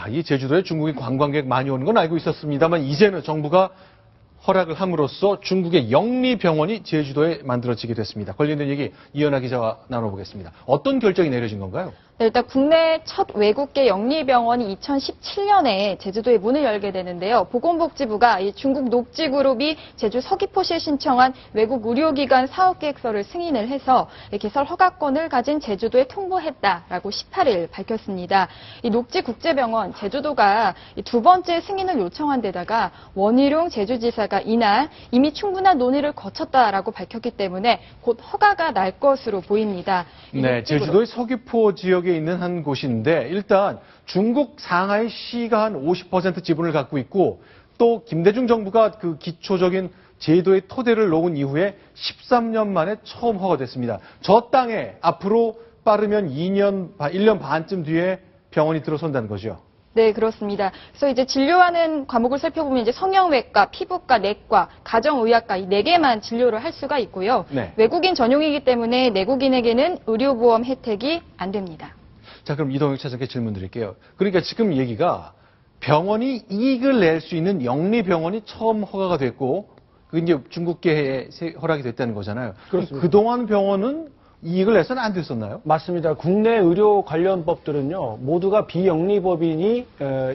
이 제주도에 중국인 관광객 많이 오는 건 알고 있었습니다만 이제는 정부가 허락을 함으로써 중국의 영리병원이 제주도에 만들어지게 됐습니다. 관련된 얘기 이현아 기자와 나눠보겠습니다. 어떤 결정이 내려진 건가요? 네, 일단 국내 첫 외국계 영리병원이 2017년에 제주도에 문을 열게 되는데요. 보건복지부가 이 중국 녹지그룹이 제주 서귀포시에 신청한 외국 의료기관 사업계획서를 승인을 해서 개설 허가권을 가진 제주도에 통보했다라고 18일 밝혔습니다. 이 녹지국제병원 제주도가 두 번째 승인을 요청한 데다가 원희룡 제주지사가 이날 이미 충분한 논의를 거쳤다라고 밝혔기 때문에 곧 허가가 날 것으로 보입니다. 네, 제주도의 서귀포 지역에 있는 한 곳인데 일단 중국 상하이 시가 한 50% 지분을 갖고 있고 또 김대중 정부가 그 기초적인 제도의 토대를 놓은 이후에 13년 만에 처음 허가됐습니다. 저 땅에 앞으로 빠르면 1년 반쯤 뒤에 병원이 들어선다는 거죠. 네, 그렇습니다. 그래서 이제 진료하는 과목을 살펴보면 이제 성형외과, 피부과, 내과, 가정의학과 이 4개만 진료를 할 수가 있고요. 네. 외국인 전용이기 때문에 내국인에게는 의료보험 혜택이 안 됩니다. 자, 그럼 이동혁 차장께 질문 드릴게요. 그러니까 지금 얘기가 병원이 이익을 낼 수 있는 영리병원이 처음 허가가 됐고 그게 이제 중국계에 허락이 됐다는 거잖아요. 그렇습니다. 그동안 병원은 이익을 내서는 안 됐었나요? 맞습니다. 국내 의료 관련 법들은요, 모두가 비영리법인이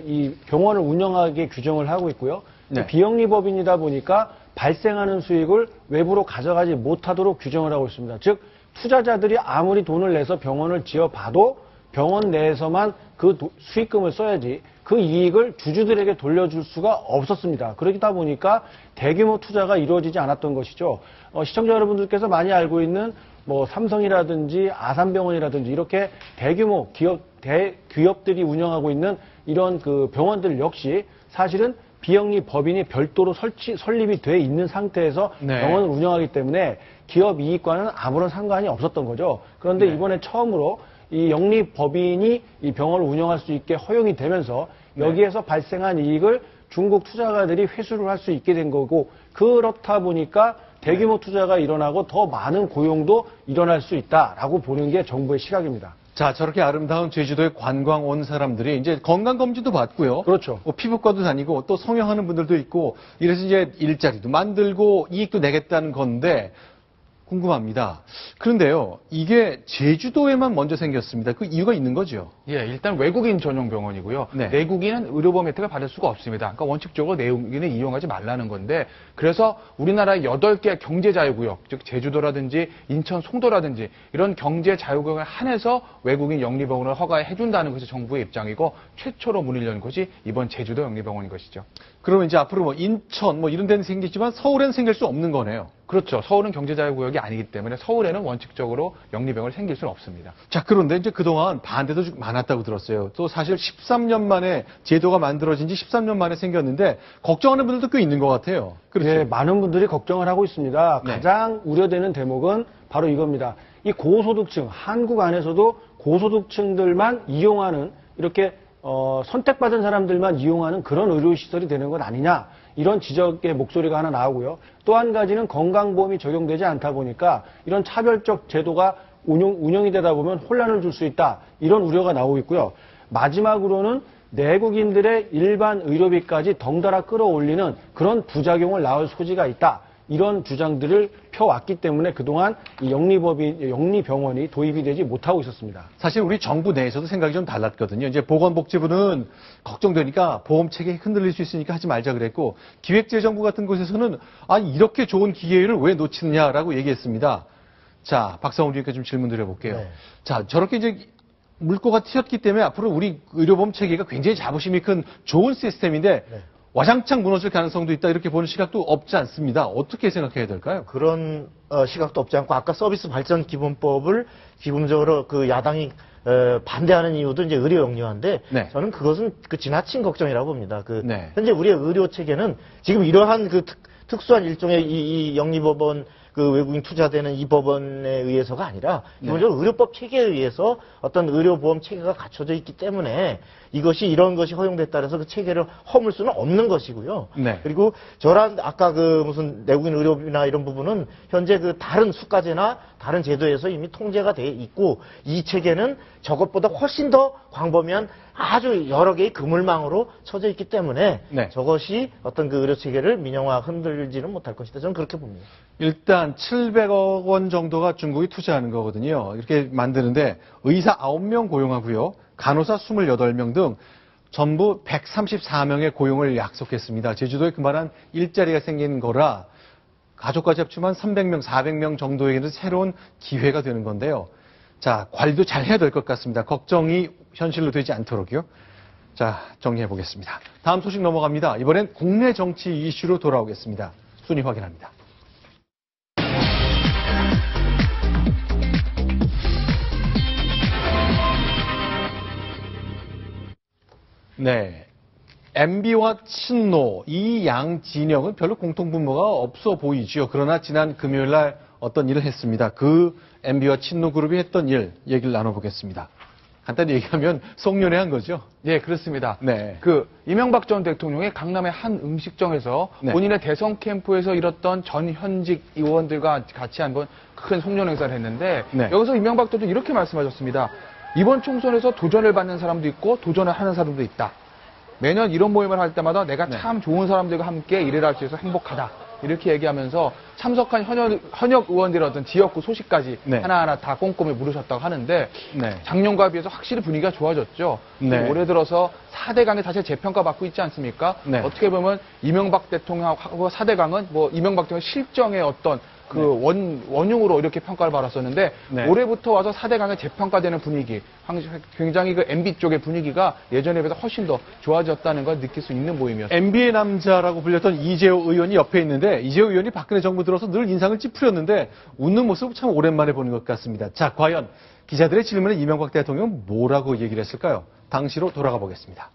이 병원을 운영하게 규정을 하고 있고요. 네. 비영리법인이다 보니까 발생하는 수익을 외부로 가져가지 못하도록 규정을 하고 있습니다. 즉, 투자자들이 아무리 돈을 내서 병원을 지어봐도 병원 내에서만 그 수익금을 써야지 그 이익을 주주들에게 돌려줄 수가 없었습니다. 그러다 보니까 대규모 투자가 이루어지지 않았던 것이죠. 시청자 여러분들께서 많이 알고 있는 뭐 삼성이라든지 아산병원이라든지 이렇게 대규모 대기업들이 운영하고 있는 이런 그 병원들 역시 사실은 비영리 법인이 별도로 설립이 돼 있는 상태에서 네. 병원을 운영하기 때문에 기업 이익과는 아무런 상관이 없었던 거죠. 그런데 네. 이번에 처음으로 이 영리 법인이 이 병원을 운영할 수 있게 허용이 되면서 여기에서 발생한 이익을 중국 투자가들이 회수를 할 수 있게 된 거고 그렇다 보니까 대규모 투자가 일어나고 더 많은 고용도 일어날 수 있다라고 보는 게 정부의 시각입니다. 자, 저렇게 아름다운 제주도에 관광 온 사람들이 이제 건강검진도 받고요. 그렇죠. 뭐 피부과도 다니고 또 성형하는 분들도 있고 이래서 이제 일자리도 만들고 이익도 내겠다는 건데 궁금합니다. 그런데요, 이게 제주도에만 먼저 생겼습니다. 그 이유가 있는 거죠? 예, 일단 외국인 전용 병원이고요. 네. 내국인은 의료보험 혜택을 받을 수가 없습니다. 그러니까 원칙적으로 내국인을 이용하지 말라는 건데, 그래서 우리나라 8개 경제자유구역, 즉 제주도라든지 인천, 송도라든지 이런 경제자유구역을 한해서 외국인 영리병원을 허가해 준다는 것이 정부의 입장이고 최초로 문을 연 것이 이번 제주도 영리병원인 것이죠. 그러면 이제 앞으로 뭐 인천 뭐 이런 데는 생기지만 서울에는 생길 수 없는 거네요. 그렇죠. 서울은 경제자유구역이 아니기 때문에 서울에는 원칙적으로 영리병원이 생길 수는 없습니다. 자, 그런데 이제 그동안 반대도 좀 많았다고 들었어요. 또 사실 13년 만에 제도가 만들어진 지 13년 만에 생겼는데 걱정하는 분들도 꽤 있는 것 같아요. 그렇죠? 네, 많은 분들이 걱정을 하고 있습니다. 네. 가장 우려되는 대목은 바로 이겁니다. 이 고소득층, 한국 안에서도 고소득층들만 이용하는 이렇게 선택받은 사람들만 이용하는 그런 의료시설이 되는 것 아니냐 이런 지적의 목소리가 하나 나오고요. 또 한 가지는 건강보험이 적용되지 않다 보니까 이런 차별적 제도가 운영이 되다 보면 혼란을 줄 수 있다 이런 우려가 나오고 있고요. 마지막으로는 내국인들의 일반 의료비까지 덩달아 끌어올리는 그런 부작용을 낳을 소지가 있다. 이런 주장들을 펴왔기 때문에 그동안 이 영리병원이 도입이 되지 못하고 있었습니다. 사실 우리 정부 내에서도 생각이 좀 달랐거든요. 이제 보건복지부는 걱정되니까 보험 체계 흔들릴 수 있으니까 하지 말자 그랬고 기획재정부 같은 곳에서는 아니 이렇게 좋은 기회를 왜 놓치느냐라고 얘기했습니다. 자, 박상훈 의원께 좀 질문 드려볼게요. 네. 자, 저렇게 이제 물꼬가 튀었기 때문에 앞으로 우리 의료보험 체계가 굉장히 자부심이 큰 좋은 시스템인데 네. 와장창 무너질 가능성도 있다 이렇게 보는 시각도 없지 않습니다. 어떻게 생각해야 될까요? 그런 시각도 없지 않고 아까 서비스 발전 기본법을 기본적으로 그 야당이 반대하는 이유도 이제 의료 영리화인데 네. 저는 그것은 그 지나친 걱정이라고 봅니다. 네. 현재 우리의 의료 체계는 지금 이러한 그 특수한 일종의 이 영리법원 그 외국인 투자되는 이 법원에 의해서가 아니라 기본적으로 의료법 체계에 의해서 어떤 의료보험 체계가 갖춰져 있기 때문에 이것이 이런 것이 허용됐다 해서 그 체계를 허물 수는 없는 것이고요. 네. 그리고 저랑 아까 그 무슨 내국인 의료비나 이런 부분은 현재 그 다른 수가제나 다른 제도에서 이미 통제가 돼 있고 이 체계는 저것보다 훨씬 더 광범위한 아주 여러 개의 그물망으로 쳐져 있기 때문에 네. 저것이 어떤 그 의료 체계를 민영화 흔들지는 못할 것이다. 저는 그렇게 봅니다. 일단 700억 원 정도가 중국이 투자하는 거거든요. 이렇게 만드는데 의사 9명 고용하고요. 간호사 28명 등 전부 134명의 고용을 약속했습니다. 제주도에 그만한 일자리가 생긴 거라 가족까지 합치면 300명, 400명 정도에게는 새로운 기회가 되는 건데요. 자, 관리도 잘 해야 될 것 같습니다. 걱정이 현실로 되지 않도록요. 자, 정리해 보겠습니다. 다음 소식 넘어갑니다. 이번엔 국내 정치 이슈로 돌아오겠습니다. 순위 확인합니다. 네. MB와 친노, 이 양 진영은 별로 공통분모가 없어 보이죠. 그러나 지난 금요일 날 어떤 일을 했습니다. 그 MB와 친노 그룹이 했던 일 얘기를 나눠보겠습니다. 간단히 얘기하면 송년회 한 거죠. 예, 그렇습니다. 네. 그 이명박 전 대통령이 강남의 한 음식점에서 네. 본인의 대선 캠프에서 잃었던 전 현직 의원들과 같이 한 번 큰 송년 행사를 했는데 네. 여기서 이명박 대통령이 이렇게 말씀하셨습니다. 이번 총선에서 도전을 받는 사람도 있고 도전을 하는 사람도 있다. 매년 이런 모임을 할 때마다 내가 네. 참 좋은 사람들과 함께 일을 할 수 있어서 행복하다. 이렇게 얘기하면서 참석한 현역 의원들의 어떤 지역구 소식까지 네. 하나하나 다 꼼꼼히 물으셨다고 하는데 네. 작년과 비해서 확실히 분위기가 좋아졌죠. 네. 올해 들어서 4대강이 사실 재평가받고 있지 않습니까? 네. 어떻게 보면 이명박 대통령하고 4대강은 뭐 이명박 대통령 실정의 어떤 그 원흉으로 이렇게 평가를 받았었는데 네. 올해부터 와서 4대강에 재평가되는 분위기, 굉장히 그 MB 쪽의 분위기가 예전에 비해서 훨씬 더 좋아졌다는 걸 느낄 수 있는 모임이었습니다. MB의 남자라고 불렸던 이재호 의원이 옆에 있는데 이재호 의원이 박근혜 정부 들어서 늘 인상을 찌푸렸는데 웃는 모습 참 오랜만에 보는 것 같습니다. 자, 과연 기자들의 질문에 이명박 대통령은 뭐라고 얘기를 했을까요? 당시로 돌아가 보겠습니다.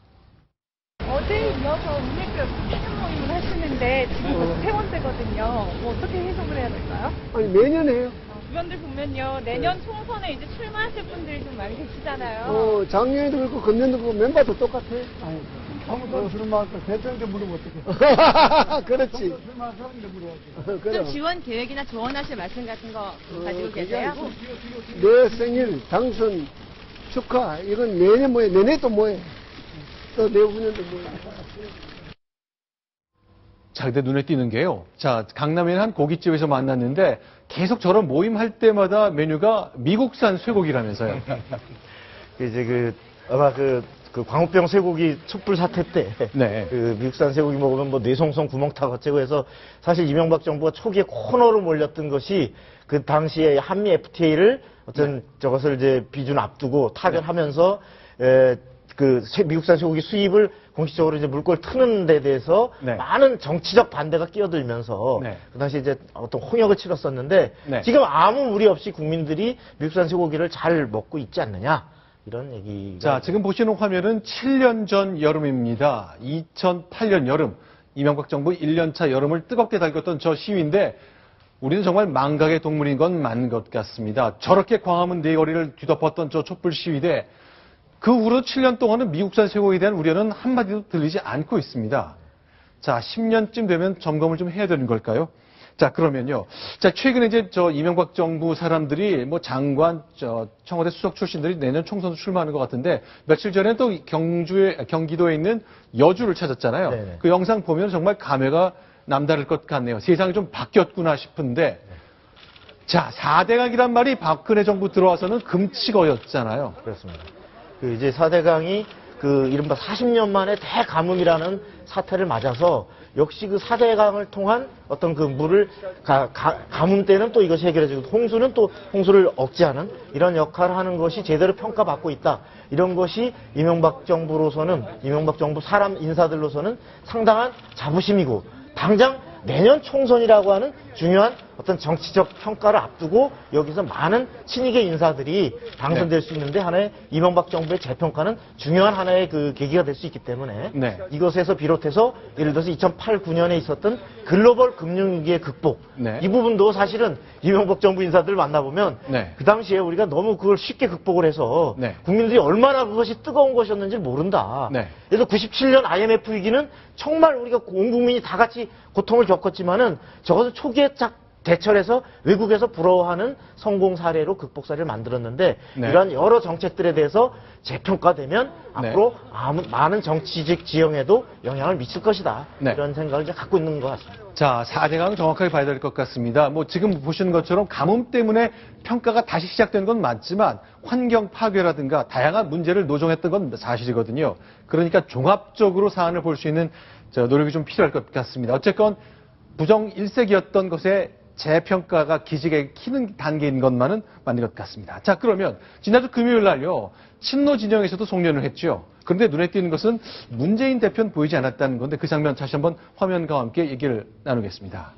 어제에 이어서 은혜교 시즌 모임을 하시는데 지금 퇴원되거든요. 뭐 어떻게 해석을 해야 될까요? 아니 매년 해요. 의원들 보면요 내년 총선에 이제 출마하실 분들이 좀 많이 계시잖아요. 작년에도 그렇고 금년도 그렇고 멤버도 똑같아. 아니, 아무도 술 마실 대통령한테 물으면 어떡해. 그렇지. 술 마실 사람한테 물어야지. 그럼 지원 계획이나 조언하실 말씀 같은 거 가지고 계세요? 내 생일 당선 축하 이건 내년 뭐해 내내 또 뭐해 또 내후년도 뭐해. 자, 근데 눈에 띄는 게요. 자, 강남에 있는 한 고깃집에서 만났는데 계속 저런 모임 할 때마다 메뉴가 미국산 쇠고기라면서요. 이제 아마 그 광우병 쇠고기 촛불 사태 때 네. 그 미국산 쇠고기 먹으면 뭐 뇌송송 구멍 다 거치고 해서 사실 이명박 정부가 초기에 코너로 몰렸던 것이 그 당시에 한미 FTA를 어떤 저것을 이제 비준 앞두고 타결하면서 미국산 쇠고기 수입을 공식적으로 이제 물꼬를 트는 데 대해서 네. 많은 정치적 반대가 끼어들면서 네. 그 당시 이제 어떤 홍역을 치렀었는데 네. 지금 아무 무리 없이 국민들이 미국산 쇠고기를 잘 먹고 있지 않느냐 이런 얘기가. 자, 지금 보시는 화면은 7년 전 여름입니다. 2008년 여름. 이명박 정부 1년차 여름을 뜨겁게 달궜던 저 시위인데 우리는 정말 망각의 동물인 건 맞는 것 같습니다. 저렇게 광화문 네거리를 뒤덮었던 저 촛불 시위대 그 후로 7년 동안은 미국산 쇠고기에 대한 우려는 한마디도 들리지 않고 있습니다. 자, 10년쯤 되면 점검을 좀 해야 되는 걸까요? 자, 그러면요. 자, 최근에 이제 이명박 정부 사람들이 뭐 장관, 청와대 수석 출신들이 내년 총선도 출마하는 것 같은데 며칠 전에 또 경기도에 있는 여주를 찾았잖아요. 네네. 그 영상 보면 정말 감회가 남다를 것 같네요. 세상이 좀 바뀌었구나 싶은데 자, 4대강이란 말이 박근혜 정부 들어와서는 금치거였잖아요. 그렇습니다. 이제 4대강이 이른바 40년 만에 대가뭄이라는 사태를 맞아서 역시 그 4대강을 통한 어떤 그 물을 가뭄 때는 또 이것이 해결해주고 홍수는 또 홍수를 억제하는 이런 역할을 하는 것이 제대로 평가받고 있다. 이런 것이 이명박 정부로서는 이명박 정부 사람 인사들로서는 상당한 자부심이고 당장 내년 총선이라고 하는 중요한 어떤 어떤 정치적 평가를 앞두고 여기서 많은 친이계 인사들이 당선될 수 있는데 하나의 이명박 정부의 재평가는 중요한 하나의 그 계기가 될 수 있기 때문에 네. 이것에서 비롯해서 예를 들어서 2008, 9년에 있었던 글로벌 금융위기의 극복 네. 이 부분도 사실은 이명박 정부 인사들 만나보면 네. 그 당시에 우리가 너무 그걸 쉽게 극복을 해서 네. 국민들이 얼마나 그것이 뜨거운 것이었는지 모른다. 네. 그래서 97년 IMF 위기는 정말 우리가 온 국민이 다 같이 고통을 겪었지만은 적어도 초기에 대처해서 외국에서 부러워하는 성공 사례로 극복 사례를 만들었는데 네. 이러한 여러 정책들에 대해서 재평가되면 네. 앞으로 많은 정치적 지형에도 영향을 미칠 것이다. 네. 이런 생각을 이제 갖고 있는 것 같습니다. 자, 4대강 정확하게 봐야 될 것 같습니다. 뭐 지금 보시는 것처럼 가뭄 때문에 평가가 다시 시작된 건 맞지만 환경 파괴라든가 다양한 문제를 노정했던 건 사실이거든요. 그러니까 종합적으로 사안을 볼 수 있는 노력이 좀 필요할 것 같습니다. 어쨌건 부정 일색이었던 것에 재평가가 기지개 키는 단계인 것만은 맞는 것 같습니다. 자, 그러면 지난주 금요일 날요. 친노 진영에서도 송년을 했죠. 그런데 눈에 띄는 것은 문재인 대표는 보이지 않았다는 건데 그 장면 다시 한번 화면과 함께 얘기를 나누겠습니다.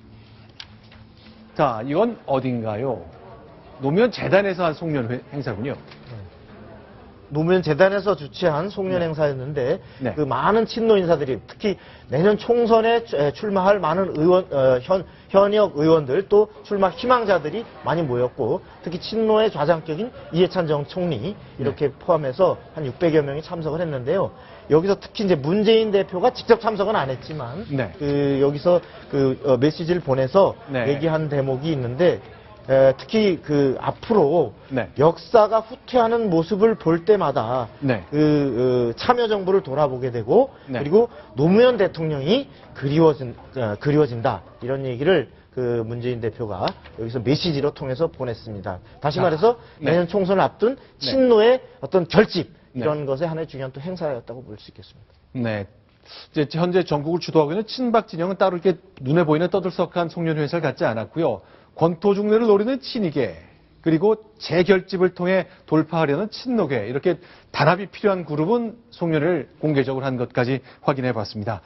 자, 이건 어딘가요? 노무현 재단에서 한 송년 행사군요. 노무현 재단에서 주최한 송년 행사였는데 네. 그 많은 친노 인사들이 특히 내년 총선에 출마할 많은 현역 의원들 또 출마 희망자들이 많이 모였고 특히 친노의 좌장격인 이해찬 전 총리 이렇게 포함해서 한 600여 명이 참석을 했는데요. 여기서 특히 이제 문재인 대표가 직접 참석은 안 했지만 네. 여기서 메시지를 보내서 네. 얘기한 대목이 있는데 특히 앞으로 네. 역사가 후퇴하는 모습을 볼 때마다 네. 참여정부를 돌아보게 되고 네. 그리고 노무현 대통령이 그리워진다 이런 얘기를 문재인 대표가 여기서 메시지로 통해서 보냈습니다. 다시 말해서 네. 내년 총선을 앞둔 친노의 어떤 결집 네. 이런 것의 하나의 중요한 또 행사였다고 볼 수 있겠습니다. 네. 이제 현재 전국을 주도하고 있는 친박 진영은 따로 이렇게 눈에 보이는 떠들썩한 송년 회사를 갖지 않았고요. 권토중래를 노리는 친이계 그리고 재결집을 통해 돌파하려는 친노계 이렇게 단합이 필요한 그룹은 송년회를 공개적으로 한 것까지 확인해 봤습니다.